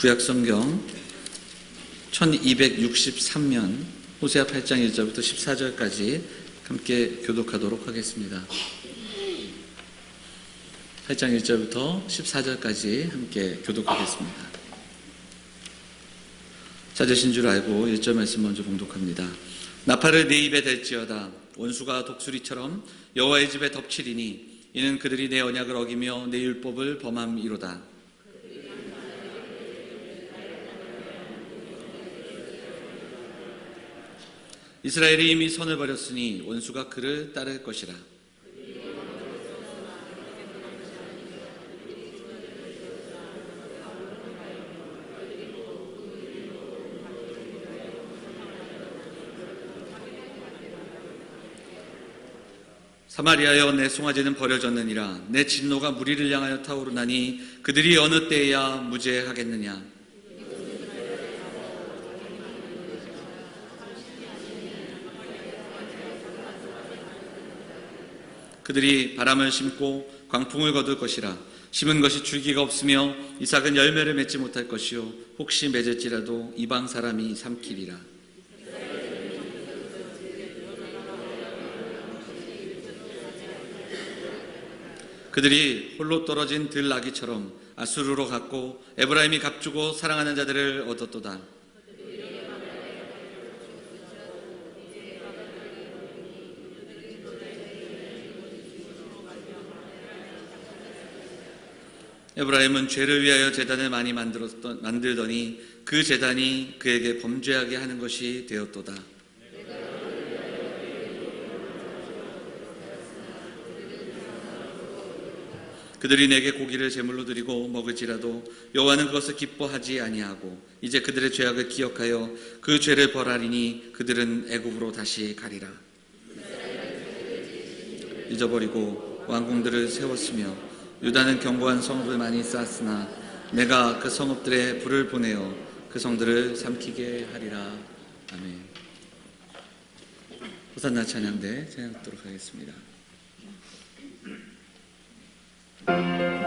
구약성경 1263면 호세아 8장 1절부터 14절까지 함께 교독하도록 하겠습니다. 8장 1절부터 14절까지 함께 교독하겠습니다. 찾으신 줄 알고 1절 말씀 먼저 봉독합니다. 나팔을 네 입에 댈지어다. 원수가 독수리처럼 여호와의 집에 덮치리니 이는 그들이 내 언약을 어기며 내 율법을 범함이로다. 이스라엘이 이미 선을 버렸으니 원수가 그를 따를 것이라. 사마리아여 내 송아지는 버려졌느니라. 내 진노가 무리를 향하여 타오르나니 그들이 어느 때에야 무죄하겠느냐. 그들이 바람을 심고 광풍을 거둘 것이라. 심은 것이 줄기가 없으며 이삭은 열매를 맺지 못할 것이요 혹시 맺을지라도 이방 사람이 삼키리라. 그들이 홀로 떨어진 들나귀처럼 아수르로 갔고 에브라임이 값주고 사랑하는 자들을 얻었도다. 에브라임은 죄를 위하여 제단을 많이 만들더니 그 제단이 그에게 범죄하게 하는 것이 되었도다. 그들이 내게 고기를 제물로 드리고 먹을지라도 여호와는 그것을 기뻐하지 아니하고 이제 그들의 죄악을 기억하여 그 죄를 벌하리니 그들은 애굽으로 다시 가리라. 잊어버리고 왕궁들을 세웠으며 유다는 견고한 성읍을 많이 쌓았으나 내가 그 성읍들에 불을 보내어 그 성들을 삼키게 하리라. 아멘. 호산나 찬양대 찬양하도록 하겠습니다. 찬양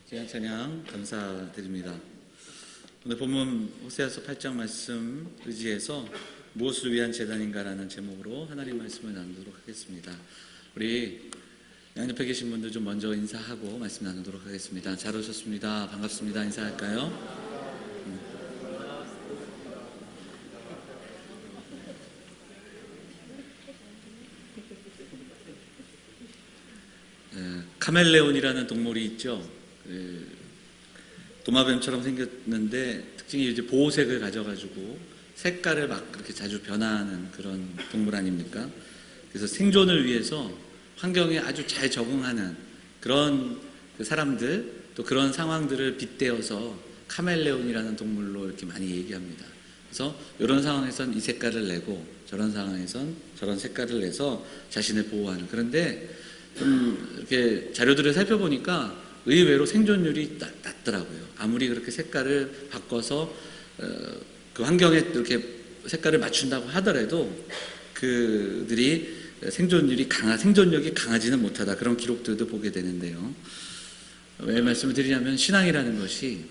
귀한 찬양 감사드립니다. 오늘 본문 호세아서 8장 말씀 의지해서 무엇을 위한 재단인가라는 제목으로 하나님 말씀을 나누도록 하겠습니다. 우리 양옆에 계신 분들 좀 먼저 인사하고 말씀 나누도록 하겠습니다. 잘 오셨습니다. 반갑습니다. 인사할까요? 카멜레온이라는 동물이 있죠. 도마뱀처럼 생겼는데 특징이 이제 보호색을 가져가지고 색깔을 막 그렇게 자주 변화하는 그런 동물 아닙니까? 그래서 생존을 위해서 환경에 아주 잘 적응하는 그런 사람들, 또 그런 상황들을 빗대어서 카멜레온이라는 동물로 이렇게 많이 얘기합니다. 그래서 이런 상황에선 이 색깔을 내고 저런 상황에선 저런 색깔을 내서 자신을 보호하는. 그런데 좀 이렇게 자료들을 살펴보니까 의외로 생존율이 낮더라고요. 아무리 그렇게 색깔을 바꿔서 그 환경에 이렇게 색깔을 맞춘다고 하더라도 그들이 생존력이 강하지는 못하다, 그런 기록들도 보게 되는데요. 왜 말씀을 드리냐면 신앙이라는 것이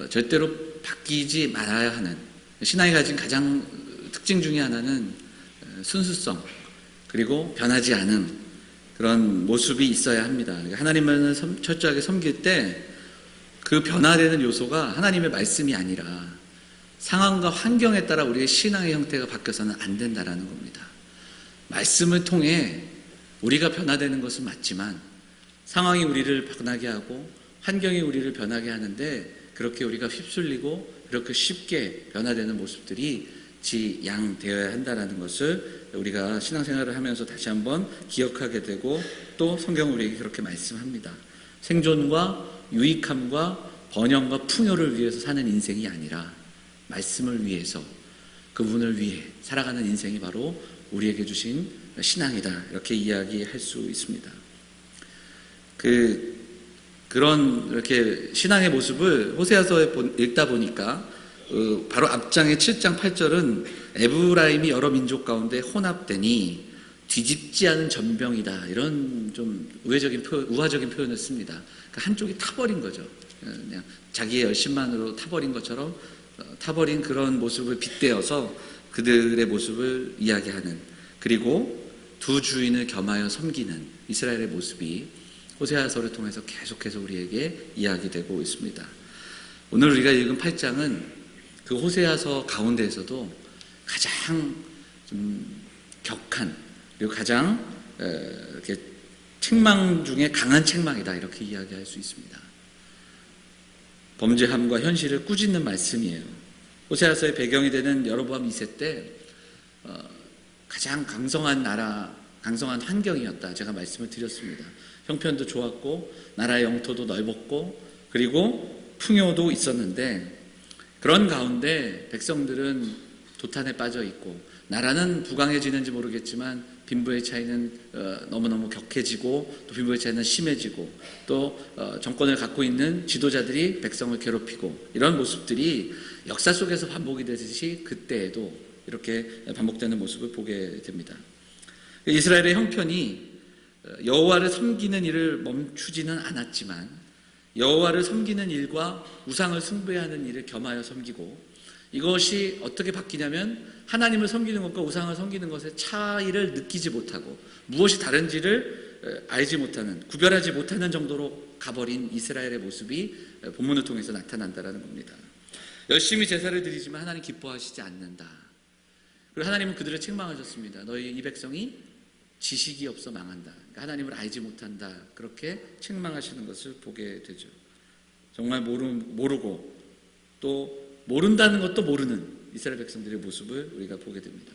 절대로 바뀌지 말아야 하는, 신앙이 가진 가장 특징 중에 하나는 순수성, 그리고 변하지 않음, 그런 모습이 있어야 합니다. 하나님을 철저하게 섬길 때 그 변화되는 요소가 하나님의 말씀이 아니라 상황과 환경에 따라 우리의 신앙의 형태가 바뀌어서는 안 된다라는 겁니다. 말씀을 통해 우리가 변화되는 것은 맞지만 상황이 우리를 변하게 하고 환경이 우리를 변하게 하는데, 그렇게 우리가 휩쓸리고 그렇게 쉽게 변화되는 모습들이 지양되어야 한다는 것을 우리가 신앙생활을 하면서 다시 한번 기억하게 되고, 또 성경은 우리에게 그렇게 말씀합니다. 생존과 유익함과 번영과 풍요를 위해서 사는 인생이 아니라 말씀을 위해서, 그분을 위해 살아가는 인생이 바로 우리에게 주신 신앙이다, 이렇게 이야기할 수 있습니다. 그런 이렇게 신앙의 모습을 호세아서에 읽다 보니까 바로 앞장의 7장 8절은 에브라임이 여러 민족 가운데 혼합되니 뒤집지 않은 전병이다, 이런 좀 우화적인 표현을 씁니다. 그러니까 한쪽이 타버린 거죠. 그냥 자기의 열심만으로 타버린 것처럼 타버린 그런 모습을 빗대어서 그들의 모습을 이야기하는, 그리고 두 주인을 겸하여 섬기는 이스라엘의 모습이 호세아서를 통해서 계속해서 우리에게 이야기되고 있습니다. 오늘 우리가 읽은 8장은 그 호세아서 가운데에서도 가장 좀 격한, 그리고 가장 이렇게 책망 중에 강한 책망이다, 이렇게 이야기할 수 있습니다. 범죄함과 현실을 꾸짖는 말씀이에요. 호세아서의 배경이 되는 여로보암 2세 때 가장 강성한 나라, 강성한 환경이었다, 제가 말씀을 드렸습니다. 형편도 좋았고 나라의 영토도 넓었고 그리고 풍요도 있었는데, 그런 가운데 백성들은 도탄에 빠져 있고 나라는 부강해지는지 모르겠지만 빈부의 차이는 너무너무 격해지고, 또 빈부의 차이는 심해지고, 또 정권을 갖고 있는 지도자들이 백성을 괴롭히고, 이런 모습들이 역사 속에서 반복이 되듯이 그때에도 이렇게 반복되는 모습을 보게 됩니다. 이스라엘의 형편이 여호와를 섬기는 일을 멈추지는 않았지만 여호와를 섬기는 일과 우상을 숭배하는 일을 겸하여 섬기고, 이것이 어떻게 바뀌냐면 하나님을 섬기는 것과 우상을 섬기는 것의 차이를 느끼지 못하고 무엇이 다른지를 알지 못하는, 구별하지 못하는 정도로 가버린 이스라엘의 모습이 본문을 통해서 나타난다는 겁니다. 열심히 제사를 드리지만 하나님 기뻐하시지 않는다. 그리고 하나님은 그들을 책망하셨습니다. 너희 이 백성이 지식이 없어 망한다. 그러니까 하나님을 알지 못한다, 그렇게 책망하시는 것을 보게 되죠. 정말 모르고 또 모른다는 것도 모르는 이스라엘 백성들의 모습을 우리가 보게 됩니다.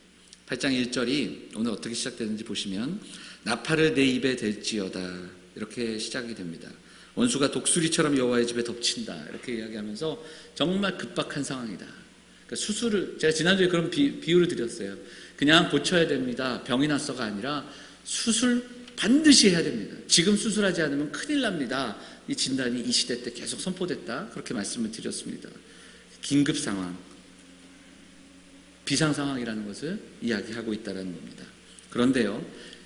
8장 1절이 오늘 어떻게 시작되는지 보시면 나팔을 내 입에 댈지어다, 이렇게 시작이 됩니다. 원수가 독수리처럼 여호와의 집에 덮친다, 이렇게 이야기하면서 정말 급박한 상황이다. 그러니까 수술을, 제가 지난주에 그런 비유를 드렸어요. 그냥 고쳐야 됩니다, 병이 났어가 아니라 수술 반드시 해야 됩니다. 지금 수술하지 않으면 큰일 납니다. 이 진단이 이 시대 때 계속 선포됐다, 그렇게 말씀을 드렸습니다. 긴급 상황, 비상 상황이라는 것을 이야기하고 있다는 겁니다. 그런데요,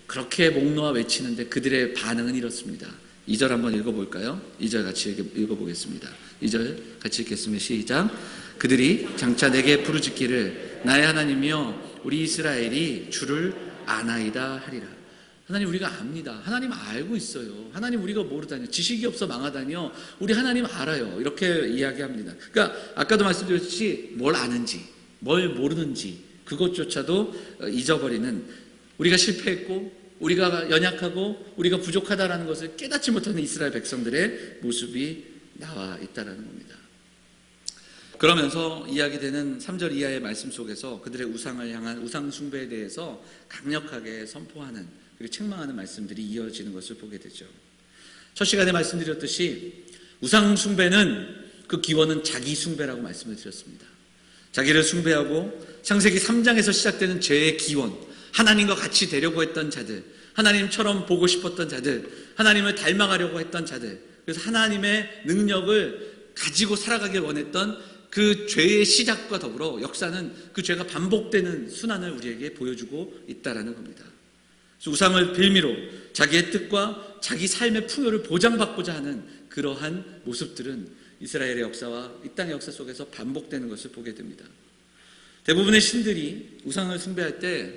그렇게 목 놓아 외치는데 그들의 반응은 이렇습니다. 2절 한번 읽어볼까요? 2절 같이 읽어보겠습니다. 2절 같이 읽겠습니다. 시작. 그들이 장차 내게 부르짖기를 나의 하나님이여 우리 이스라엘이 주를 아나이다 하리라. 하나님 우리가 압니다. 하나님 알고 있어요. 하나님 우리가 모르다니요. 지식이 없어 망하다니요. 우리 하나님 알아요. 이렇게 이야기합니다. 그러니까 아까도 말씀드렸듯이 뭘 아는지 뭘 모르는지 그것조차도 잊어버리는, 우리가 실패했고 우리가 연약하고 우리가 부족하다라는 것을 깨닫지 못하는 이스라엘 백성들의 모습이 나와 있다는 겁니다. 그러면서 이야기되는 3절 이하의 말씀 속에서 그들의 우상을 향한 우상 숭배에 대해서 강력하게 선포하는 그리고 책망하는 말씀들이 이어지는 것을 보게 되죠. 첫 시간에 말씀드렸듯이 우상 숭배는 그 기원은 자기 숭배라고 말씀을 드렸습니다. 자기를 숭배하고 창세기 3장에서 시작되는 죄의 기원, 하나님과 같이 되려고 했던 자들, 하나님처럼 보고 싶었던 자들, 하나님을 닮아가려고 했던 자들, 그래서 하나님의 능력을 가지고 살아가길 원했던 그 죄의 시작과 더불어 역사는 그 죄가 반복되는 순환을 우리에게 보여주고 있다는 겁니다. 그래서 우상을 빌미로 자기의 뜻과 자기 삶의 풍요를 보장받고자 하는 그러한 모습들은 이스라엘의 역사와 이 땅의 역사 속에서 반복되는 것을 보게 됩니다. 대부분의 신들이 우상을 숭배할 때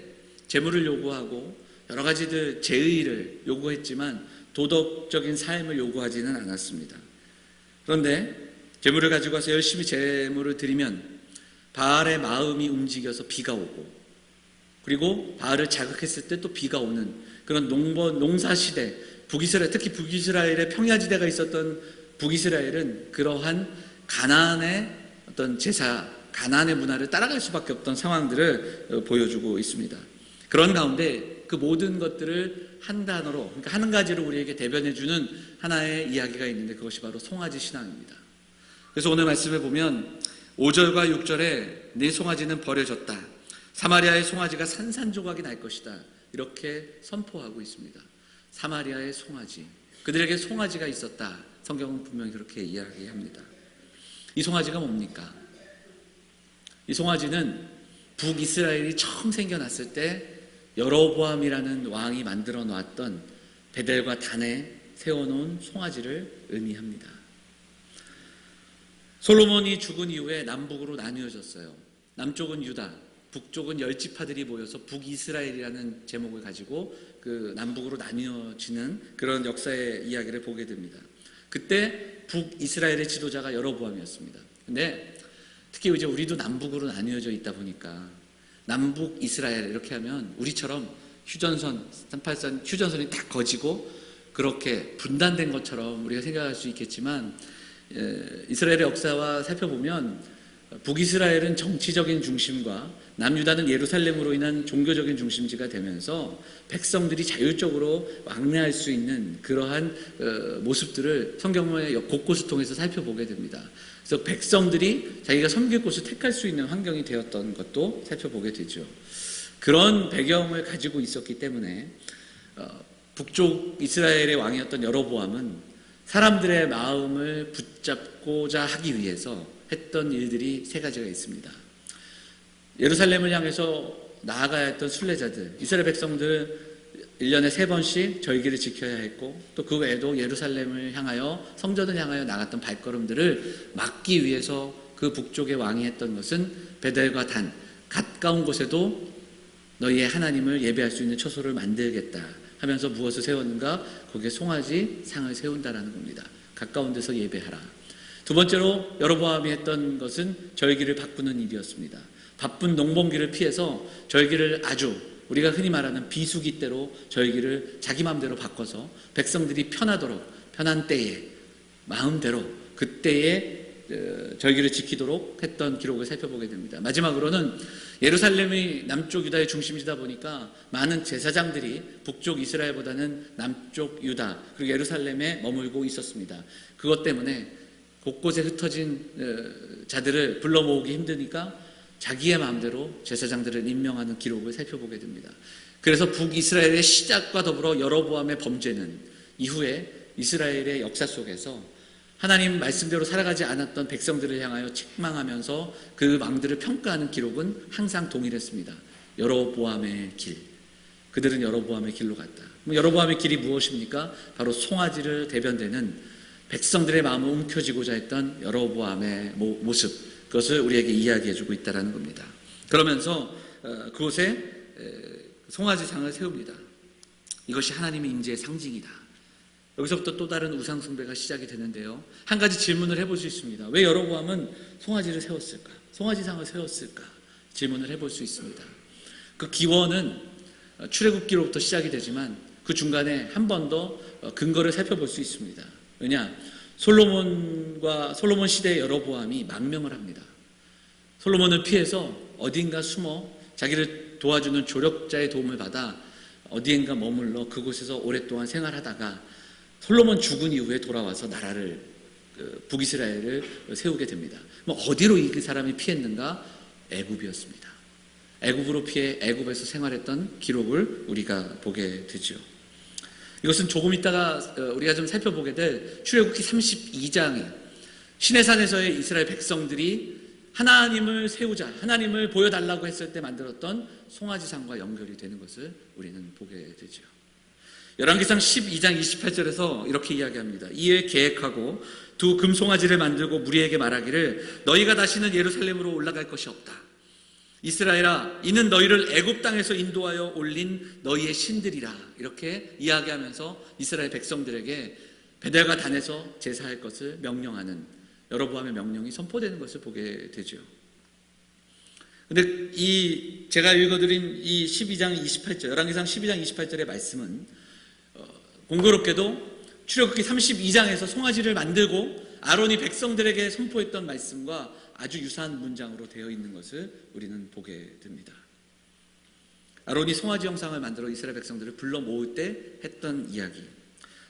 재물을 요구하고 여러 가지들 제의를 요구했지만 도덕적인 삶을 요구하지는 않았습니다. 그런데 재물을 가지고 와서 열심히 재물을 드리면 바알의 마음이 움직여서 비가 오고, 그리고 바알을 자극했을 때 또 비가 오는 그런 농사시대, 북이스라엘, 특히 북이스라엘의 평야지대가 있었던 북이스라엘은 그러한 가나안의 어떤 제사, 가나안의 문화를 따라갈 수밖에 없던 상황들을 보여주고 있습니다. 그런 가운데 그 모든 것들을 한 단어로, 그러니까 한 가지로 우리에게 대변해주는 하나의 이야기가 있는데 그것이 바로 송아지 신앙입니다. 그래서 오늘 말씀에 보면 5절과 6절에 네 송아지는 버려졌다, 사마리아의 송아지가 산산조각이 날 것이다, 이렇게 선포하고 있습니다. 사마리아의 송아지, 그들에게 송아지가 있었다. 성경은 분명히 그렇게 이야기합니다. 이 송아지가 뭡니까? 이 송아지는 북이스라엘이 처음 생겨났을 때 여로보암이라는 왕이 만들어 놓았던 베델과 단에 세워놓은 송아지를 의미합니다. 솔로몬이 죽은 이후에 남북으로 나뉘어졌어요. 남쪽은 유다, 북쪽은 10지파들이 모여서 북이스라엘이라는 제목을 가지고 그 남북으로 나뉘어지는 그런 역사의 이야기를 보게 됩니다. 그때 북이스라엘의 지도자가 여로보암이었습니다. 근데 특히 이제 우리도 남북으로 나뉘어져 있다 보니까 남북 이스라엘 이렇게 하면 우리처럼 휴전선, 383 휴전선이 딱 거지고 그렇게 분단된 것처럼 우리가 생각할 수 있겠지만, 이스라엘의 역사와 살펴보면 북이스라엘은 정치적인 중심과 남유다는 예루살렘으로 인한 종교적인 중심지가 되면서 백성들이 자율적으로 왕래할 수 있는 그러한 모습들을 성경의 곳곳을 통해서 살펴보게 됩니다. 그래서 백성들이 자기가 섬길 곳을 택할 수 있는 환경이 되었던 것도 살펴보게 되죠. 그런 배경을 가지고 있었기 때문에 북쪽 이스라엘의 왕이었던 여로보암은 사람들의 마음을 붙잡고자 하기 위해서 했던 일들이 세 가지가 있습니다. 예루살렘을 향해서 나아가야 했던 순례자들, 이스라엘 백성들 1년에 3번씩 절기를 지켜야 했고, 또 그 외에도 예루살렘을 향하여, 성전을 향하여 나갔던 발걸음들을 막기 위해서 그 북쪽의 왕이 했던 것은 베델과 단, 가까운 곳에도 너희의 하나님을 예배할 수 있는 처소를 만들겠다 하면서 무엇을 세웠는가? 거기에 송아지 상을 세운다라는 겁니다. 가까운 데서 예배하라. 두 번째로 여로보암이 했던 것은 절기를 바꾸는 일이었습니다. 바쁜 농번기를 피해서 절기를 아주 우리가 흔히 말하는 비수기 때로 절기를 자기 마음대로 바꿔서 백성들이 편하도록, 편한 때에 마음대로 그때에 절기를 지키도록 했던 기록을 살펴보게 됩니다. 마지막으로는 예루살렘이 남쪽 유다의 중심지다 보니까 많은 제사장들이 북쪽 이스라엘보다는 남쪽 유다 그리고 예루살렘에 머물고 있었습니다. 그것 때문에 곳곳에 흩어진 자들을 불러 모으기 힘드니까 자기의 마음대로 제사장들을 임명하는 기록을 살펴보게 됩니다. 그래서 북이스라엘의 시작과 더불어 여로보암의 범죄는 이후에 이스라엘의 역사 속에서 하나님 말씀대로 살아가지 않았던 백성들을 향하여 책망하면서 그 왕들을 평가하는 기록은 항상 동일했습니다. 여로보암의 길, 그들은 여로보암의 길로 갔다. 여로보암의 길이 무엇입니까? 바로 송아지를 대변되는 백성들의 마음을 움켜쥐고자 했던 여로보암의 모습, 그것을 우리에게 이야기해주고 있다는 겁니다. 그러면서 그곳에 송아지상을 세웁니다. 이것이 하나님의 임재의 상징이다. 여기서부터 또 다른 우상 숭배가 시작이 되는데요. 한 가지 질문을 해볼 수 있습니다. 왜 여로보암은 송아지를 세웠을까? 송아지상을 세웠을까? 질문을 해볼 수 있습니다. 그 기원은 출애굽기로부터 시작이 되지만 그 중간에 한 번 더 근거를 살펴볼 수 있습니다. 왜냐? 솔로몬 시대의 여로보암이 망명을 합니다. 솔로몬을 피해서 어딘가 숨어 자기를 도와주는 조력자의 도움을 받아 어디엔가 머물러 그곳에서 오랫동안 생활하다가 솔로몬 죽은 이후에 돌아와서 나라를 북이스라엘을 세우게 됩니다. 어디로 이 사람이 피했는가? 애굽이었습니다. 애굽으로 피해 애굽에서 생활했던 기록을 우리가 보게 되죠. 이것은 조금 있다가 우리가 좀 살펴보게 될 출애굽기 32장에 시내산에서의 이스라엘 백성들이 하나님을 세우자, 하나님을 보여달라고 했을 때 만들었던 송아지상과 연결이 되는 것을 우리는 보게 되죠. 열왕기상 12장 28절에서 이렇게 이야기합니다. 이에 계획하고 두 금송아지를 만들고 무리에게 말하기를 너희가 다시는 예루살렘으로 올라갈 것이 없다. 이스라엘아, 이는 너희를 애굽 땅에서 인도하여 올린 너희의 신들이라. 이렇게 이야기하면서 이스라엘 백성들에게 베델과 단에서 제사할 것을 명령하는 여로보암의 명령이 선포되는 것을 보게 되죠. 근데 제가 읽어드린 이 12장 28절, 열왕기상 12장 28절의 말씀은 공교롭게도 출애굽기 32장에서 송아지를 만들고 아론이 백성들에게 선포했던 말씀과 아주 유사한 문장으로 되어 있는 것을 우리는 보게 됩니다. 아론이 송아지 형상을 만들어 이스라엘 백성들을 불러 모을 때 했던 이야기.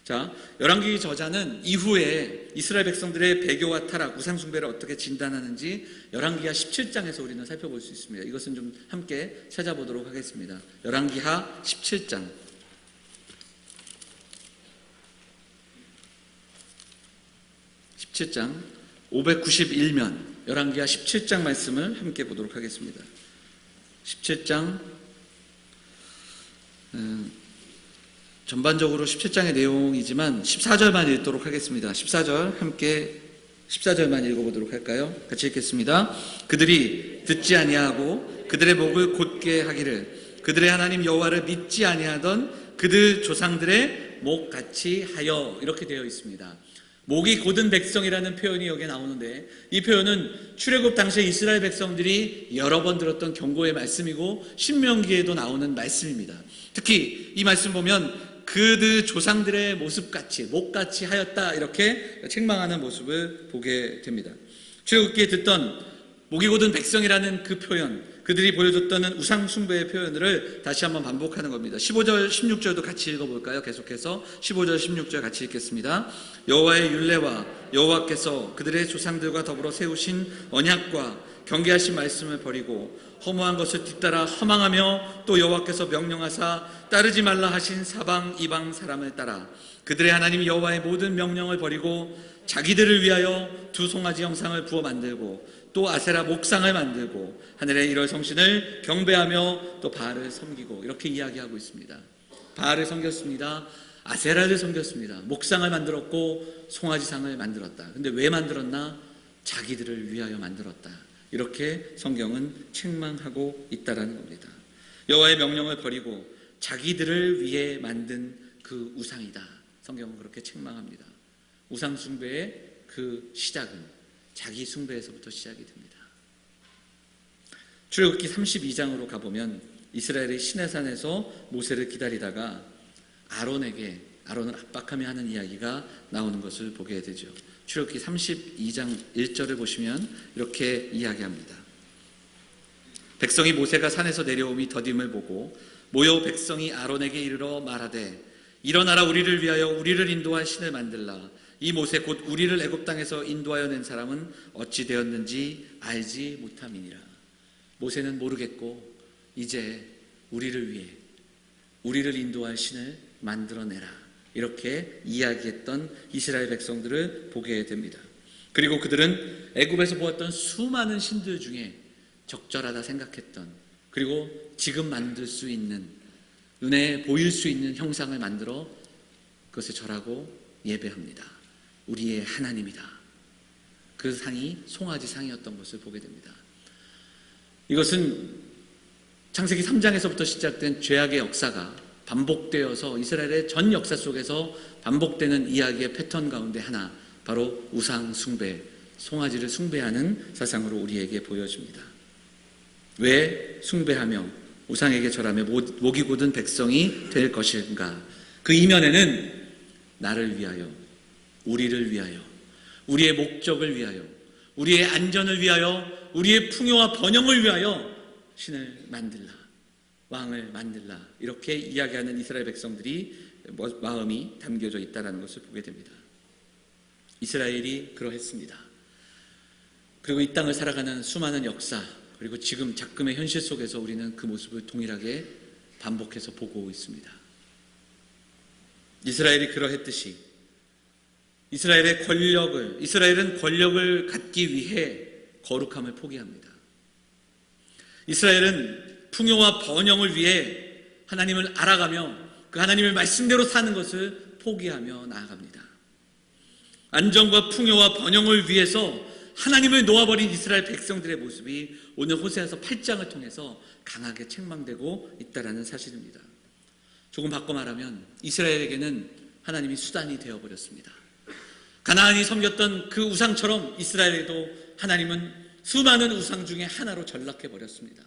자, 열왕기 저자는 이후에 이스라엘 백성들의 배교와 타락, 우상 숭배를 어떻게 진단하는지 열왕기하 17장에서 우리는 살펴볼 수 있습니다. 이것은 좀 함께 찾아보도록 하겠습니다. 열왕기하 17장. 17장 591면 열왕기하 17장 말씀을 함께 보도록 하겠습니다. 17장 전반적으로 17장의 내용이지만 14절만 읽도록 하겠습니다. 14절 함께 14절만 읽어보도록 할까요? 같이 읽겠습니다. 그들이 듣지 아니하고 그들의 목을 곧게 하기를 그들의 하나님 여호와를 믿지 아니하던 그들 조상들의 목같이 하여 이렇게 되어 있습니다. 목이 곧은 백성이라는 표현이 여기에 나오는데 이 표현은 출애굽 당시에 이스라엘 백성들이 여러 번 들었던 경고의 말씀이고 신명기에도 나오는 말씀입니다. 특히 이 말씀 보면 그들 조상들의 모습같이 목같이 하였다 이렇게 책망하는 모습을 보게 됩니다. 출애굽기에 듣던 목이 곧은 백성이라는 그 표현, 그들이 보여줬던 우상 숭배의 표현들을 다시 한번 반복하는 겁니다. 15절 16절도 같이 읽어볼까요? 계속해서 15절 16절 같이 읽겠습니다. 여호와의 율례와 여호와께서 그들의 조상들과 더불어 세우신 언약과 경계하신 말씀을 버리고 허무한 것을 뒤따라 허망하며 또 여호와께서 명령하사 따르지 말라 하신 사방 이방 사람을 따라 그들의 하나님 여호와의 모든 명령을 버리고 자기들을 위하여 두 송아지 형상을 부어 만들고 또 아세라 목상을 만들고 하늘의 일월 성신을 경배하며 또 바알을 섬기고 이렇게 이야기하고 있습니다. 바알을 섬겼습니다. 아세라를 섬겼습니다. 목상을 만들었고 송아지상을 만들었다. 근데 왜 만들었나? 자기들을 위하여 만들었다. 이렇게 성경은 책망하고 있다라는 겁니다. 여호와의 명령을 버리고 자기들을 위해 만든 그 우상이다. 성경은 그렇게 책망합니다. 우상 숭배의 그 시작은 자기 숭배에서부터 시작이 됩니다. 출애굽기 32장으로 가보면 이스라엘의 시내산에서 모세를 기다리다가 아론을 압박하며 하는 이야기가 나오는 것을 보게 되죠. 출애굽기 32장 1절을 보시면 이렇게 이야기합니다. 백성이 모세가 산에서 내려오미 더딤을 보고 모여 백성이 아론에게 이르러 말하되 일어나라 우리를 위하여 우리를 인도할 신을 만들라. 이 모세 곧 우리를 애굽 땅에서 인도하여 낸 사람은 어찌 되었는지 알지 못함이니라. 모세는 모르겠고 이제 우리를 위해 우리를 인도할 신을 만들어내라. 이렇게 이야기했던 이스라엘 백성들을 보게 됩니다. 그리고 그들은 애굽에서 보았던 수많은 신들 중에 적절하다 생각했던 그리고 지금 만들 수 있는 눈에 보일 수 있는 형상을 만들어 그것을 절하고 예배합니다. 우리의 하나님이다. 그 상이 송아지 상이었던 것을 보게 됩니다. 이것은 창세기 3장에서부터 시작된 죄악의 역사가 반복되어서 이스라엘의 전 역사 속에서 반복되는 이야기의 패턴 가운데 하나, 바로 우상 숭배, 송아지를 숭배하는 사상으로 우리에게 보여집니다. 왜 숭배하며 우상에게 절하며 목이 곧은 백성이 될 것인가? 그 이면에는 나를 위하여, 우리를 위하여, 우리의 목적을 위하여, 우리의 안전을 위하여, 우리의 풍요와 번영을 위하여 신을 만들라, 왕을 만들라, 이렇게 이야기하는 이스라엘 백성들이 마음이 담겨져 있다는 것을 보게 됩니다. 이스라엘이 그러했습니다. 그리고 이 땅을 살아가는 수많은 역사, 그리고 지금 작금의 현실 속에서 우리는 그 모습을 동일하게 반복해서 보고 있습니다. 이스라엘이 그러했듯이 이스라엘은 권력을 갖기 위해 거룩함을 포기합니다. 이스라엘은 풍요와 번영을 위해 하나님을 알아가며 그 하나님의 말씀대로 사는 것을 포기하며 나아갑니다. 안정과 풍요와 번영을 위해서 하나님을 놓아버린 이스라엘 백성들의 모습이 오늘 호세아서 8장을 통해서 강하게 책망되고 있다는 사실입니다. 조금 바꿔 말하면 이스라엘에게는 하나님이 수단이 되어버렸습니다. 가나안이 섬겼던 그 우상처럼 이스라엘에도 하나님은 수많은 우상 중에 하나로 전락해버렸습니다.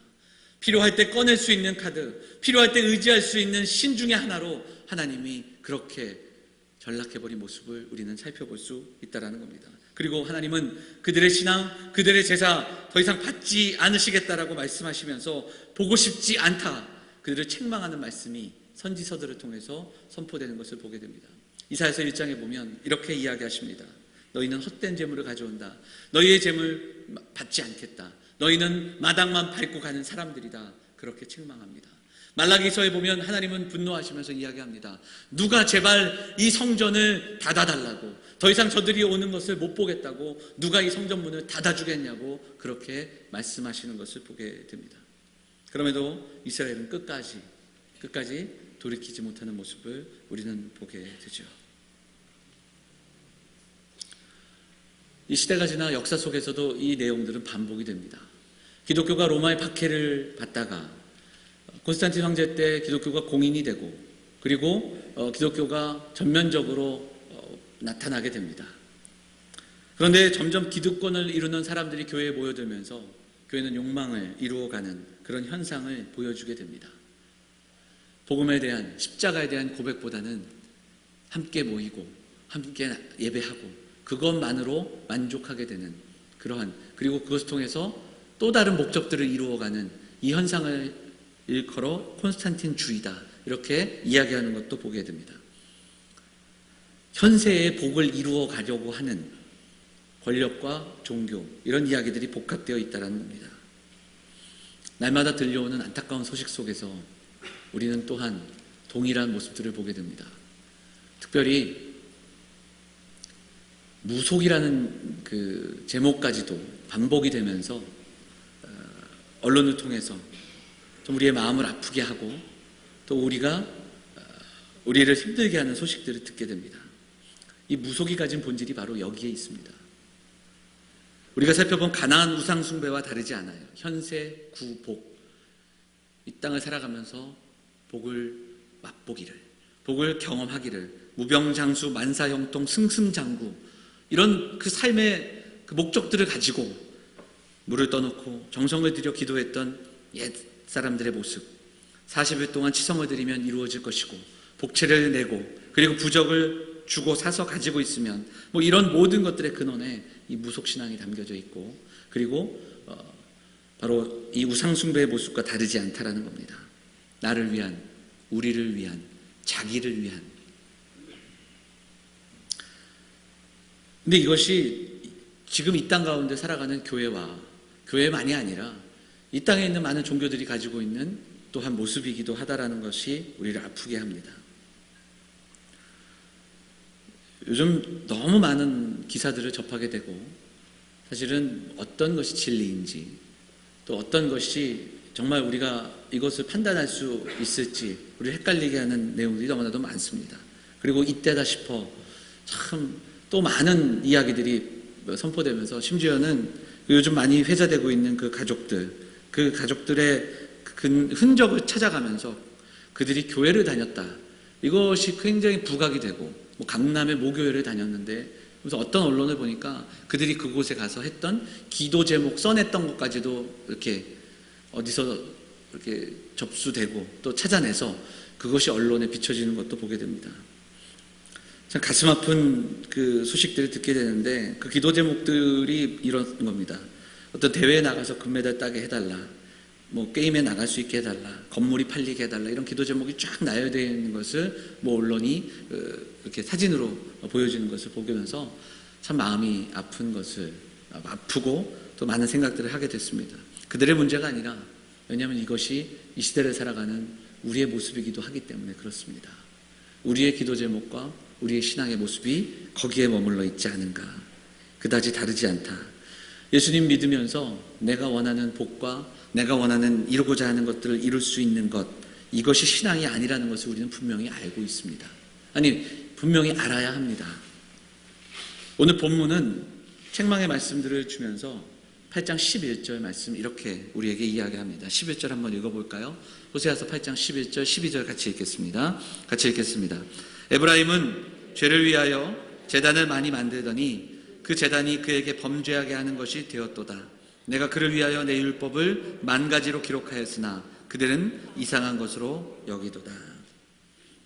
필요할 때 꺼낼 수 있는 카드, 필요할 때 의지할 수 있는 신 중에 하나로 하나님이 그렇게 전락해버린 모습을 우리는 살펴볼 수 있다는 겁니다. 그리고 하나님은 그들의 신앙, 그들의 제사 더 이상 받지 않으시겠다라고 말씀하시면서 보고 싶지 않다, 그들을 책망하는 말씀이 선지서들을 통해서 선포되는 것을 보게 됩니다. 이사야서 1장에 보면 이렇게 이야기하십니다. 너희는 헛된 재물을 가져온다. 너희의 재물 받지 않겠다. 너희는 마당만 밟고 가는 사람들이다. 그렇게 책망합니다. 말라기서에 보면 하나님은 분노하시면서 이야기합니다. 누가 제발 이 성전을 닫아달라고, 더 이상 저들이 오는 것을 못 보겠다고 누가 이 성전 문을 닫아주겠냐고 그렇게 말씀하시는 것을 보게 됩니다. 그럼에도 이스라엘은 끝까지 돌이키지 못하는 모습을 우리는 보게 되죠. 이 시대가 지나 역사 속에서도 이 내용들은 반복이 됩니다. 기독교가 로마의 박해를 받다가 콘스탄틴 황제 때 기독교가 공인이 되고, 그리고 기독교가 전면적으로 나타나게 됩니다. 그런데 점점 기득권을 이루는 사람들이 교회에 모여들면서 교회는 욕망을 이루어가는 그런 현상을 보여주게 됩니다. 복음에 대한, 십자가에 대한 고백보다는 함께 모이고 함께 예배하고 그것만으로 만족하게 되는 그러한, 그리고 그것을 통해서 또 다른 목적들을 이루어가는 이 현상을 일컬어 콘스탄틴주의다, 이렇게 이야기하는 것도 보게 됩니다. 현세의 복을 이루어 가려고 하는 권력과 종교, 이런 이야기들이 복합되어 있다는 겁니다. 날마다 들려오는 안타까운 소식 속에서 우리는 또한 동일한 모습들을 보게 됩니다. 특별히 무속이라는 그 제목까지도 반복이 되면서 언론을 통해서 좀 우리의 마음을 아프게 하고 또 우리를 힘들게 하는 소식들을 듣게 됩니다. 이 무속이 가진 본질이 바로 여기에 있습니다. 우리가 살펴본 가나안 우상 숭배와 다르지 않아요. 현세, 구, 복. 이 땅을 살아가면서 복을 맛보기를, 복을 경험하기를, 무병장수, 만사형통, 승승장구, 이런 그 삶의 그 목적들을 가지고 물을 떠놓고 정성을 들여 기도했던 옛 사람들의 모습, 40일 동안 치성을 드리면 이루어질 것이고, 복채를 내고 그리고 부적을 주고 사서 가지고 있으면, 뭐 이런 모든 것들의 근원에 이 무속신앙이 담겨져 있고, 그리고 바로 이 우상숭배의 모습과 다르지 않다라는 겁니다. 나를 위한, 우리를 위한, 자기를 위한. 근데 이것이 지금 이 땅 가운데 살아가는 교회만이 아니라 이 땅에 있는 많은 종교들이 가지고 있는 또한 모습이기도 하다라는 것이 우리를 아프게 합니다. 요즘 너무 많은 기사들을 접하게 되고, 사실은 어떤 것이 진리인지, 또 어떤 것이 정말 우리가 이것을 판단할 수 있을지 우리를 헷갈리게 하는 내용들이 너무나도 많습니다. 그리고 이때다 싶어 참 또 많은 이야기들이 선포되면서 심지어는 요즘 많이 회자되고 있는 그 가족들의 흔적을 찾아가면서 그들이 교회를 다녔다. 이것이 굉장히 부각이 되고 강남의 모교회를 다녔는데 그래서 어떤 언론을 보니까 그들이 그곳에 가서 했던 기도 제목 써냈던 것까지도 이렇게 어디서 이렇게 접수되고 또 찾아내서 그것이 언론에 비춰지는 것도 보게 됩니다. 참 가슴 아픈 그 소식들을 듣게 되는데 그 기도 제목들이 이런 겁니다. 어떤 대회에 나가서 금메달 따게 해달라, 게임에 나갈 수 있게 해달라, 건물이 팔리게 해달라, 이런 기도 제목이 쫙 나열되어 있는 것을 언론이 이렇게 사진으로 보여주는 것을 보면서 참 마음이 아프고 또 많은 생각들을 하게 됐습니다. 그들의 문제가 아니라, 왜냐하면 이것이 이 시대를 살아가는 우리의 모습이기도 하기 때문에 그렇습니다. 우리의 기도 제목과 우리의 신앙의 모습이 거기에 머물러 있지 않은가. 그다지 다르지 않다. 예수님 믿으면서 내가 원하는 복과 내가 원하는 이루고자 하는 것들을 이룰 수 있는 것, 이것이 신앙이 아니라는 것을 우리는 분명히 알고 있습니다. 아니, 분명히 알아야 합니다. 오늘 본문은 책망의 말씀들을 주면서 8장 11절 말씀 이렇게 우리에게 이야기합니다. 11절 한번 읽어볼까요? 호세아서 8장 11절 12절 같이 읽겠습니다. 에브라임은 죄를 위하여 제단을 많이 만들더니 그 제단이 그에게 범죄하게 하는 것이 되었도다. 내가 그를 위하여 내 율법을 10,000가지로 기록하였으나 그들은 이상한 것으로 여기도다.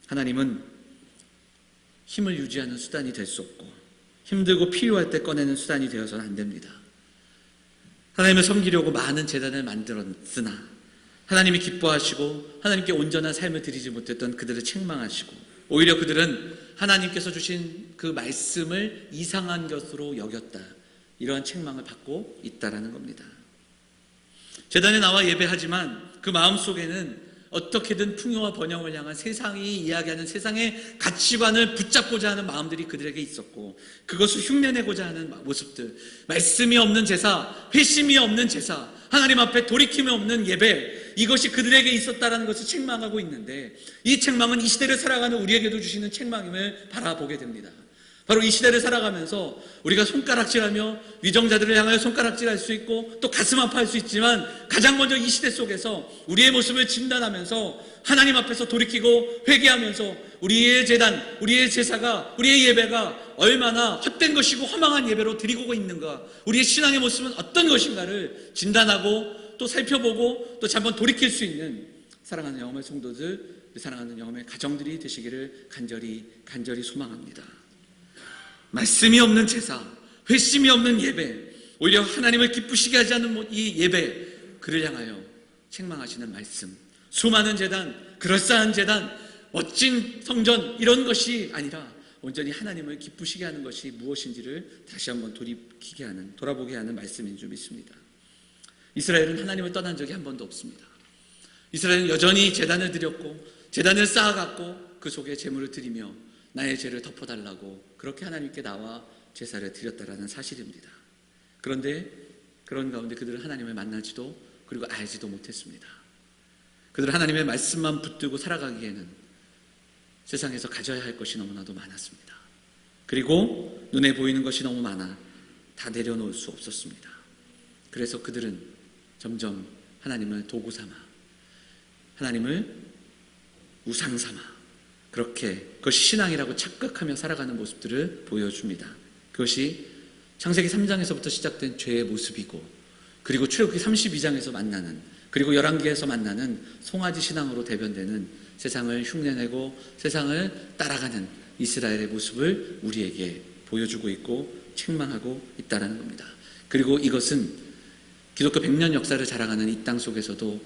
하나님은 힘을 유지하는 수단이 될 수 없고 힘들고 필요할 때 꺼내는 수단이 되어서는 안 됩니다. 하나님을 섬기려고 많은 제단을 만들었으나 하나님이 기뻐하시고 하나님께 온전한 삶을 드리지 못했던 그들을 책망하시고 오히려 그들은 하나님께서 주신 그 말씀을 이상한 것으로 여겼다. 이러한 책망을 받고 있다라는 겁니다. 제단에 나와 예배하지만 그 마음속에는 어떻게든 풍요와 번영을 향한 세상이 이야기하는 세상의 가치관을 붙잡고자 하는 마음들이 그들에게 있었고 그것을 흉내내고자 하는 모습들, 말씀이 없는 제사, 회심이 없는 제사, 하나님 앞에 돌이킴이 없는 예배, 이것이 그들에게 있었다라는 것을 책망하고 있는데 이 책망은 이 시대를 살아가는 우리에게도 주시는 책망임을 바라보게 됩니다. 바로 이 시대를 살아가면서 우리가 손가락질하며 위정자들을 향하여 손가락질할 수 있고 또 가슴 아파할 수 있지만 가장 먼저 이 시대 속에서 우리의 모습을 진단하면서 하나님 앞에서 돌이키고 회개하면서 우리의 제단, 우리의 제사가, 우리의 예배가 얼마나 헛된 것이고 허망한 예배로 드리고 있는가, 우리의 신앙의 모습은 어떤 것인가를 진단하고 또 살펴보고 또 한번 돌이킬 수 있는 사랑하는 영혼의 성도들, 사랑하는 영혼의 가정들이 되시기를 간절히 소망합니다. 말씀이 없는 제사, 회심이 없는 예배, 오히려 하나님을 기쁘시게 하지 않는 이 예배, 그를 향하여 책망하시는 말씀, 수많은 제단, 그럴싸한 제단, 멋진 성전, 이런 것이 아니라 온전히 하나님을 기쁘시게 하는 것이 무엇인지를 다시 한번 돌아보게 하는 말씀인 줄 믿습니다. 이스라엘은 하나님을 떠난 적이 한 번도 없습니다. 이스라엘은 여전히 제단을 드렸고 제단을 쌓아갔고 그 속에 제물을 드리며 나의 죄를 덮어달라고 그렇게 하나님께 나와 제사를 드렸다라는 사실입니다. 그런데 그런 가운데 그들은 하나님을 만나지도 그리고 알지도 못했습니다. 그들은 하나님의 말씀만 붙들고 살아가기에는 세상에서 가져야 할 것이 너무나도 많았습니다. 그리고 눈에 보이는 것이 너무 많아 다 내려놓을 수 없었습니다. 그래서 그들은 점점 하나님을 도구 삼아, 하나님을 우상 삼아, 그것이 신앙이라고 착각하며 살아가는 모습들을 보여줍니다. 그것이 창세기 3장에서부터 시작된 죄의 모습이고, 그리고 출애굽기 32장에서 만나는, 그리고 열왕기에서 만나는 송아지 신앙으로 대변되는 세상을 흉내내고 세상을 따라가는 이스라엘의 모습을 우리에게 보여주고 있고 책망하고 있다는 겁니다. 그리고 이것은 기독교 100년 역사를 자랑하는 이 땅 속에서도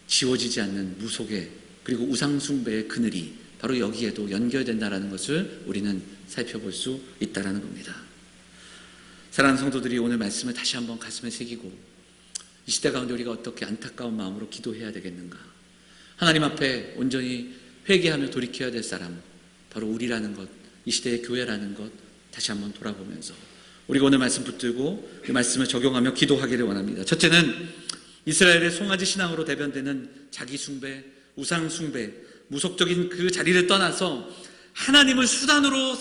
지워지지 않는 무속의 그리고 우상숭배의 그늘이 바로 여기에도 연결된다는 것을 우리는 살펴볼 수 있다는 겁니다. 사랑하는 성도들이 오늘 말씀을 다시 한번 가슴에 새기고 이 시대 가운데 우리가 어떻게 안타까운 마음으로 기도해야 되겠는가, 하나님 앞에 온전히 회개하며 돌이켜야 될 사람, 바로 우리라는 것, 이 시대의 교회라는 것 다시 한번 돌아보면서 우리가 오늘 말씀 붙들고 그 말씀을 적용하며 기도하기를 원합니다. 첫째는 이스라엘의 송아지 신앙으로 대변되는 자기 숭배, 우상 숭배, 무속적인 그 자리를 떠나서 하나님을 수단으로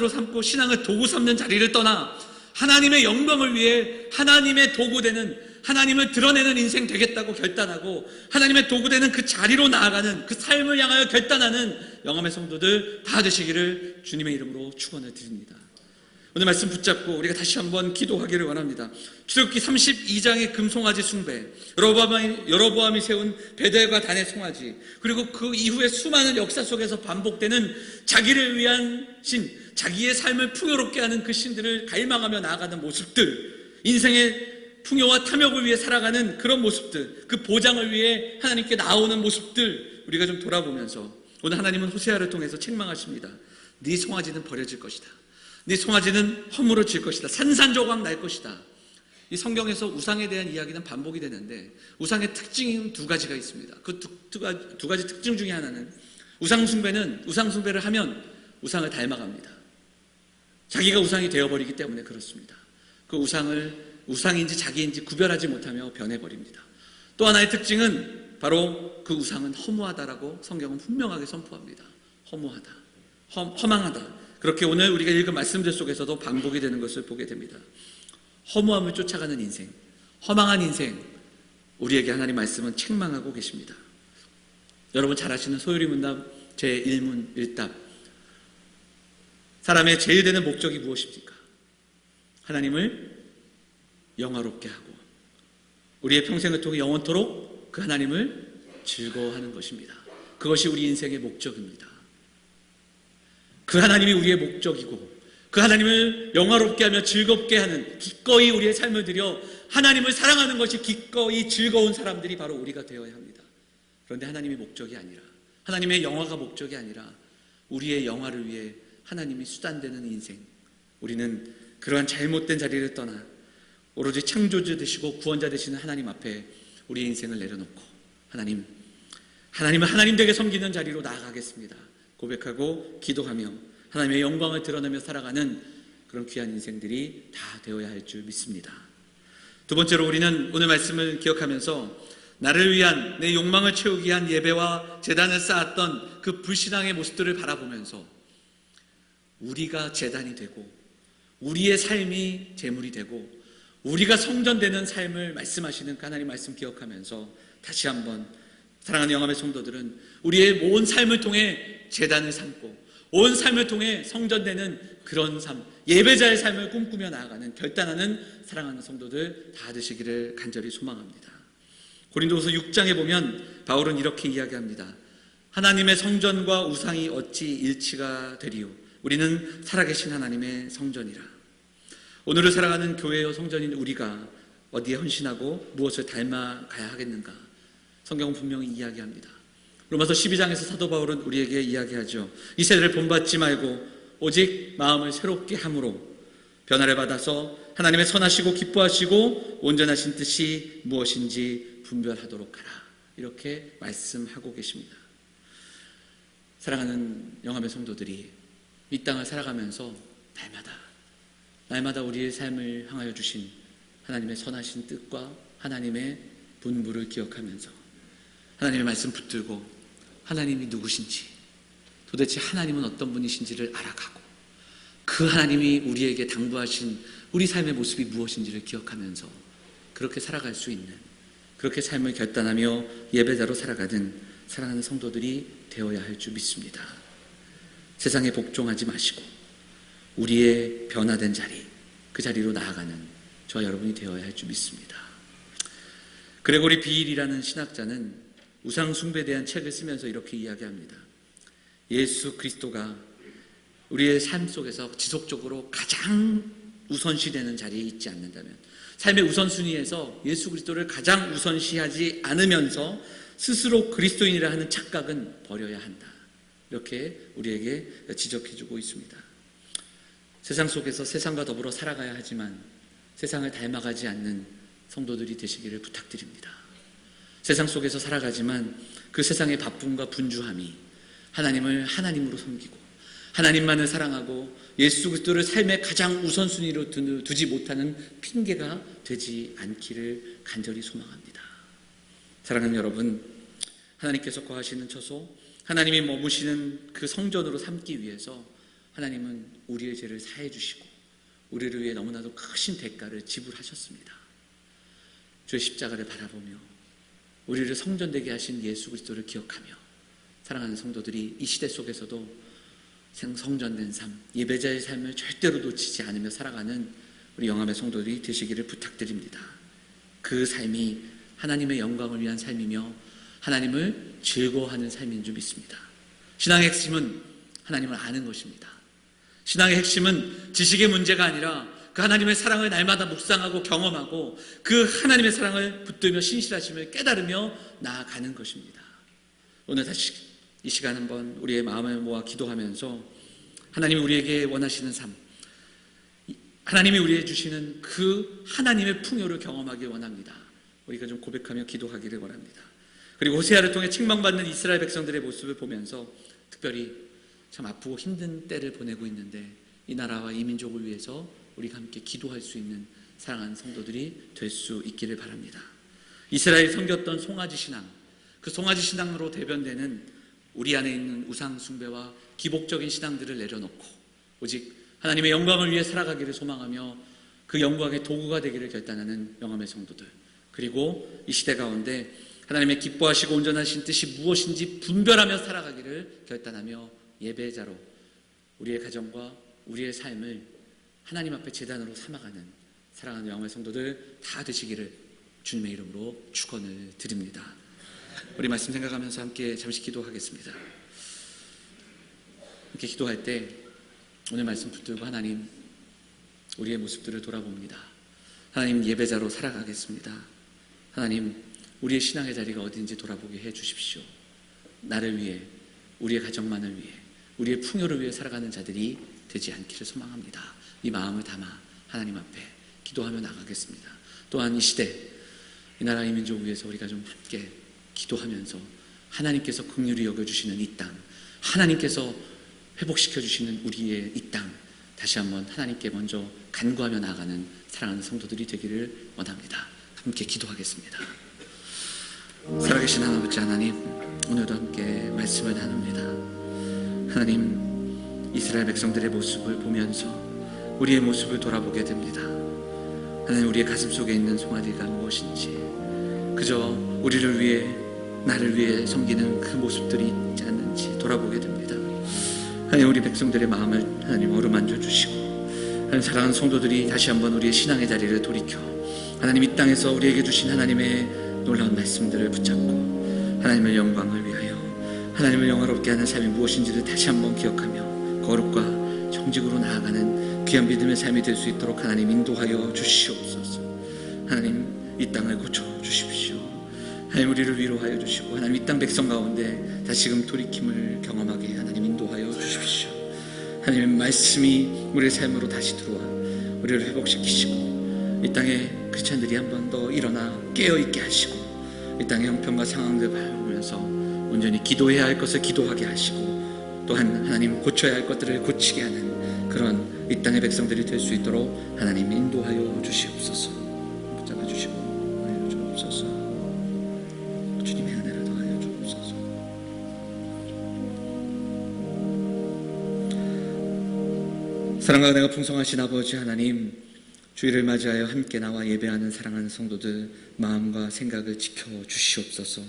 삼고 신앙을 도구 삼는 자리를 떠나 하나님의 영광을 위해 하나님의 도구되는, 하나님을 드러내는 인생 되겠다고 결단하고 하나님의 도구되는 그 자리로 나아가는, 그 삶을 향하여 결단하는 영암의 성도들 다 되시기를 주님의 이름으로 축원을 드립니다. 오늘 말씀 붙잡고 우리가 다시 한번 기도하기를 원합니다. 출애굽기 32장의 금송아지 숭배, 여로보암이 세운 베델과 단의 송아지, 그리고 그 이후에 수많은 역사 속에서 반복되는 자기를 위한 신, 자기의 삶을 풍요롭게 하는 그 신들을 갈망하며 나아가는 모습들, 인생의 풍요와 탐욕을 위해 살아가는 그런 모습들, 그 보장을 위해 하나님께 나오는 모습들 우리가 좀 돌아보면서, 오늘 하나님은 호세아를 통해서 책망하십니다. 네 송아지는 버려질 것이다. 네 송아지는 허물어질 것이다. 산산조각 날 것이다. 이 성경에서 우상에 대한 이야기는 반복이 되는데 우상의 특징은 두 가지가 있습니다. 그 두 가지 특징 중에 하나는, 우상 숭배를 하면 우상을 닮아갑니다. 자기가 우상이 되어버리기 때문에 그렇습니다. 그 우상을 우상인지 자기인지 구별하지 못하며 변해버립니다. 또 하나의 특징은 바로 그 우상은 허무하다라고 성경은 분명하게 선포합니다. 허무하다, 허망하다. 그렇게 오늘 우리가 읽은 말씀들 속에서도 반복이 되는 것을 보게 됩니다. 허무함을 쫓아가는 인생, 허망한 인생, 우리에게 하나님 말씀은 책망하고 계십니다. 여러분 잘 아시는 소유리 문답 제1문 1답, 사람의 제일 되는 목적이 무엇입니까? 하나님을 영화롭게 하고 우리의 평생을 통해 영원토록 그 하나님을 즐거워하는 것입니다. 그것이 우리 인생의 목적입니다. 그 하나님이 우리의 목적이고 그 하나님을 영화롭게 하며 즐겁게 하는, 기꺼이 우리의 삶을 들여 하나님을 사랑하는 것이 기꺼이 즐거운 사람들이 바로 우리가 되어야 합니다. 그런데 하나님의 목적이 아니라, 하나님의 영화가 목적이 아니라 우리의 영화를 위해 하나님이 수단되는 인생, 우리는 그러한 잘못된 자리를 떠나 오로지 창조주 되시고 구원자 되시는 하나님 앞에 우리의 인생을 내려놓고 하나님을 하나님 되게 섬기는 자리로 나아가겠습니다 고백하고 기도하며 하나님의 영광을 드러내며 살아가는 그런 귀한 인생들이 다 되어야 할 줄 믿습니다. 두 번째로 우리는 오늘 말씀을 기억하면서 나를 위한, 내 욕망을 채우기 위한 예배와 제단을 쌓았던 그 불신앙의 모습들을 바라보면서 우리가 제단이 되고 우리의 삶이 제물이 되고 우리가 성전되는 삶을 말씀하시는 그 하나님 말씀 기억하면서 다시 한번 사랑하는 영암의 성도들은 우리의 온 삶을 통해 제단을 삼고 온 삶을 통해 성전되는 그런 삶, 예배자의 삶을 꿈꾸며 나아가는, 결단하는 사랑하는 성도들 다 되시기를 간절히 소망합니다. 고린도후서 6장에 보면 바울은 이렇게 이야기합니다. 하나님의 성전과 우상이 어찌 일치가 되리요? 우리는 살아계신 하나님의 성전이라. 오늘을 살아가는 교회여 성전인 우리가 어디에 헌신하고 무엇을 닮아가야 하겠는가? 성경은 분명히 이야기합니다. 로마서 12장에서 사도 바울은 우리에게 이야기하죠. 이 세대를 본받지 말고 오직 마음을 새롭게 함으로 변화를 받아서 하나님의 선하시고 기뻐하시고 온전하신 뜻이 무엇인지 분별하도록 하라. 이렇게 말씀하고 계십니다. 사랑하는 영암의 성도들이 이 땅을 살아가면서 날마다 우리의 삶을 향하여 주신 하나님의 선하신 뜻과 하나님의 분부를 기억하면서 하나님의 말씀 붙들고 하나님이 누구신지, 도대체 하나님은 어떤 분이신지를 알아가고 그 하나님이 우리에게 당부하신 우리 삶의 모습이 무엇인지를 기억하면서 그렇게 살아갈 수 있는, 그렇게 삶을 결단하며 예배자로 살아가는 사랑하는 성도들이 되어야 할 줄 믿습니다. 세상에 복종하지 마시고 우리의 변화된 자리, 그 자리로 나아가는 저와 여러분이 되어야 할 줄 믿습니다. 그레고리 비일이라는 신학자는 우상 숭배에 대한 책을 쓰면서 이렇게 이야기합니다. 예수 그리스도가 우리의 삶 속에서 지속적으로 가장 우선시되는 자리에 있지 않는다면, 삶의 우선순위에서 예수 그리스도를 가장 우선시하지 않으면서 스스로 그리스도인이라 하는 착각은 버려야 한다. 이렇게 우리에게 지적해주고 있습니다. 세상 속에서 세상과 더불어 살아가야 하지만 세상을 닮아가지 않는 성도들이 되시기를 부탁드립니다. 세상 속에서 살아가지만 그 세상의 바쁨과 분주함이 하나님을 하나님으로 섬기고 하나님만을 사랑하고 예수 그리스도를 삶의 가장 우선순위로 두지 못하는 핑계가 되지 않기를 간절히 소망합니다. 사랑하는 여러분, 하나님께서 거하시는 처소, 하나님이 머무시는 그 성전으로 삼기 위해서 하나님은 우리의 죄를 사해 주시고 우리를 위해 너무나도 크신 대가를 지불하셨습니다. 주의 십자가를 바라보며 우리를 성전되게 하신 예수 그리스도를 기억하며 사랑하는 성도들이 이 시대 속에서도 성전된 삶, 예배자의 삶을 절대로 놓치지 않으며 살아가는 우리 영암의 성도들이 되시기를 부탁드립니다. 그 삶이 하나님의 영광을 위한 삶이며 하나님을 즐거워하는 삶인 줄 믿습니다. 신앙의 핵심은 하나님을 아는 것입니다. 신앙의 핵심은 지식의 문제가 아니라 그 하나님의 사랑을 날마다 묵상하고 경험하고 그 하나님의 사랑을 붙들며 신실하심을 깨달으며 나아가는 것입니다. 오늘 다시 이 시간 한번 우리의 마음을 모아 기도하면서 하나님이 우리에게 원하시는 삶, 하나님이 우리에게 주시는 그 하나님의 풍요를 경험하길 원합니다. 우리가 좀 고백하며 기도하기를 원합니다. 그리고 호세아를 통해 책망받는 이스라엘 백성들의 모습을 보면서 특별히 참 아프고 힘든 때를 보내고 있는데 이 나라와 이 민족을 위해서 우리가 함께 기도할 수 있는 사랑하는 성도들이 될 수 있기를 바랍니다. 이스라엘이 섬겼던 송아지 신앙, 그 송아지 신앙으로 대변되는 우리 안에 있는 우상 숭배와 기복적인 신앙들을 내려놓고 오직 하나님의 영광을 위해 살아가기를 소망하며 그 영광의 도구가 되기를 결단하는 영암의 성도들, 그리고 이 시대 가운데 하나님의 기뻐하시고 온전하신 뜻이 무엇인지 분별하며 살아가기를 결단하며 예배자로 우리의 가정과 우리의 삶을 하나님 앞에 제단으로 삼아가는 사랑하는 영암의 성도들 다 되시기를 주님의 이름으로 축원을 드립니다. 우리 말씀 생각하면서 함께 잠시 기도하겠습니다. 이렇게 기도할 때 오늘 말씀 붙들고 하나님, 우리의 모습들을 돌아봅니다. 하나님, 예배자로 살아가겠습니다. 하나님, 우리의 신앙의 자리가 어딘지 돌아보게 해 주십시오. 나를 위해, 우리의 가정만을 위해, 우리의 풍요를 위해 살아가는 자들이 되지 않기를 소망합니다. 이 마음을 담아 하나님 앞에 기도하며 나가겠습니다. 또한 이 시대, 이 나라 이 민족을 위해서 우리가 좀 함께 기도하면서 하나님께서 긍휼히 여겨주시는 이 땅, 하나님께서 회복시켜주시는 우리의 이 땅, 다시 한번 하나님께 먼저 간구하며 나아가는 사랑하는 성도들이 되기를 원합니다. 함께 기도하겠습니다. 살아계신 하나님 아버지 하나님, 오늘도 함께 말씀을 나눕니다. 하나님, 이스라엘 백성들의 모습을 보면서 우리의 모습을 돌아보게 됩니다. 하나님, 우리의 가슴 속에 있는 송아지가 무엇인지, 그저 우리를 위해, 나를 위해 섬기는 그 모습들이 있지 않는지 돌아보게 됩니다. 하나님, 우리 백성들의 마음을 하나님 어루만져 주시고, 하나님, 사랑하는 성도들이 다시 한번 우리의 신앙의 자리를 돌이켜 하나님 이 땅에서 우리에게 주신 하나님의 놀라운 말씀들을 붙잡고 하나님의 영광을 위하여 하나님을 영화롭게 하는 삶이 무엇인지를 다시 한번 기억하며 거룩과 정직으로 나아가는 귀한 믿음의 삶이 될 수 있도록 하나님 인도하여 주시옵소서. 하나님, 이 땅을 고쳐주십시오. 하나님, 우리를 위로하여 주시고 하나님 이 땅 백성 가운데 다시금 돌이킴을 경험하게 하나님 인도하여 주십시오. 하나님의 말씀이 우리의 삶으로 다시 들어와 우리를 회복시키시고 이 땅의 크리스찬들이 한 번 더 일어나 깨어있게 하시고 이 땅의 형편과 상황들 바라보면서 온전히 기도해야 할 것을 기도하게 하시고 또한 하나님 고쳐야 할 것들을 고치게 하는 그런 이 땅의 백성들이 될 수 있도록 하나님 인도하여 주시옵소서. 붙잡아 주시고 하여 주옵소서. 주님의 은혜를 더하여 주옵소서. 사랑과 은혜가 풍성하신 아버지 하나님, 주일을 맞이하여 함께 나와 예배하는 사랑하는 성도들 마음과 생각을 지켜주시옵소서.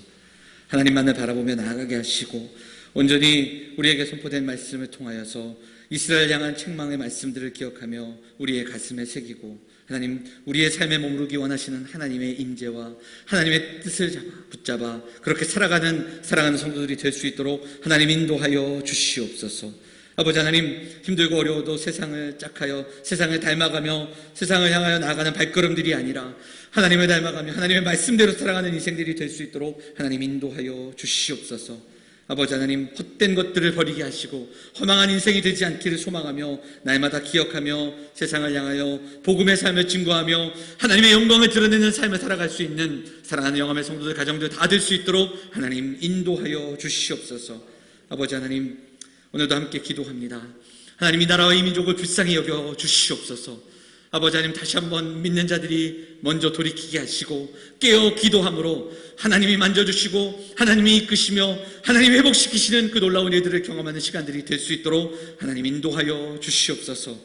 하나님만을 바라보며 나아가게 하시고 온전히 우리에게 선포된 말씀을 통하여서 이스라엘 향한 책망의 말씀들을 기억하며 우리의 가슴에 새기고 하나님, 우리의 삶에 머무르기 원하시는 하나님의 임재와 하나님의 뜻을 붙잡아 그렇게 살아가는 사랑하는 성도들이 될 수 있도록 하나님 인도하여 주시옵소서. 아버지 하나님, 힘들고 어려워도 세상을 짝하여 세상을 닮아가며 세상을 향하여 나아가는 발걸음들이 아니라 하나님을 닮아가며 하나님의 말씀대로 살아가는 인생들이 될 수 있도록 하나님 인도하여 주시옵소서. 아버지 하나님, 헛된 것들을 버리게 하시고 허망한 인생이 되지 않기를 소망하며 날마다 기억하며 세상을 향하여 복음의 삶을 증거하며 하나님의 영광을 드러내는 삶을 살아갈 수 있는 사랑하는 영암의 성도들 가정들 다 될 수 있도록 하나님 인도하여 주시옵소서. 아버지 하나님, 오늘도 함께 기도합니다. 하나님 이 나라와 이 민족을 불쌍히 여겨 주시옵소서. 아버지 하나님 다시 한번 믿는 자들이 먼저 돌이키게 하시고 깨어 기도함으로 하나님이 만져주시고 하나님이 이끄시며 하나님이 회복시키시는 그 놀라운 일들을 경험하는 시간들이 될 수 있도록 하나님 인도하여 주시옵소서.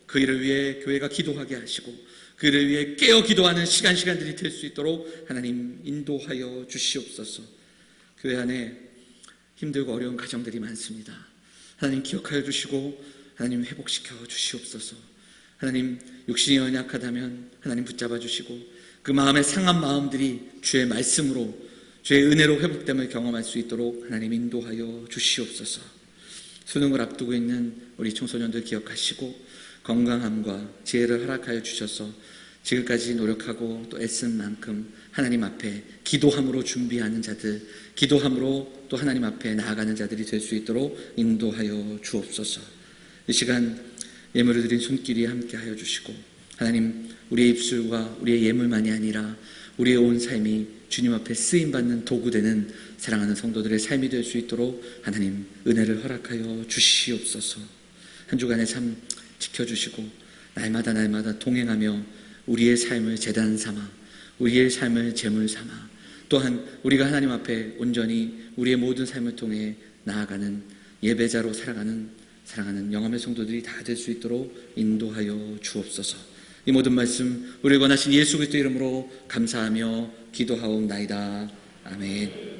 그 일을 위해 교회가 기도하게 하시고 그 일을 위해 깨어 기도하는 시간들이 될 수 있도록 하나님 인도하여 주시옵소서. 교회 안에 힘들고 어려운 가정들이 많습니다. 하나님 기억하여 주시고 하나님 회복시켜 주시옵소서. 하나님 육신이 연약하다면 하나님 붙잡아 주시고 그 마음의 상한 마음들이 주의 말씀으로 주의 은혜로 회복됨을 경험할 수 있도록 하나님 인도하여 주시옵소서. 수능을 앞두고 있는 우리 청소년들 기억하시고 건강함과 지혜를 허락하여 주셔서 지금까지 노력하고 또 애쓴 만큼 하나님 앞에 기도함으로 준비하는 자들, 기도함으로 또 하나님 앞에 나아가는 자들이 될 수 있도록 인도하여 주옵소서. 이 시간 예물을 드린 손길이 함께 하여 주시고 하나님 우리의 입술과 우리의 예물만이 아니라 우리의 온 삶이 주님 앞에 쓰임받는 도구되는 사랑하는 성도들의 삶이 될 수 있도록 하나님 은혜를 허락하여 주시옵소서. 한 주간의 삶 지켜주시고 날마다 동행하며 우리의 삶을 제단 삼아 우리의 삶을 제물 삼아 또한 우리가 하나님 앞에 온전히 우리의 모든 삶을 통해 나아가는 예배자로 사랑하는 영암의 성도들이 다 될 수 있도록 인도하여 주옵소서. 이 모든 말씀 우리를 원하신 예수 그리스도 이름으로 감사하며 기도하옵나이다. 아멘.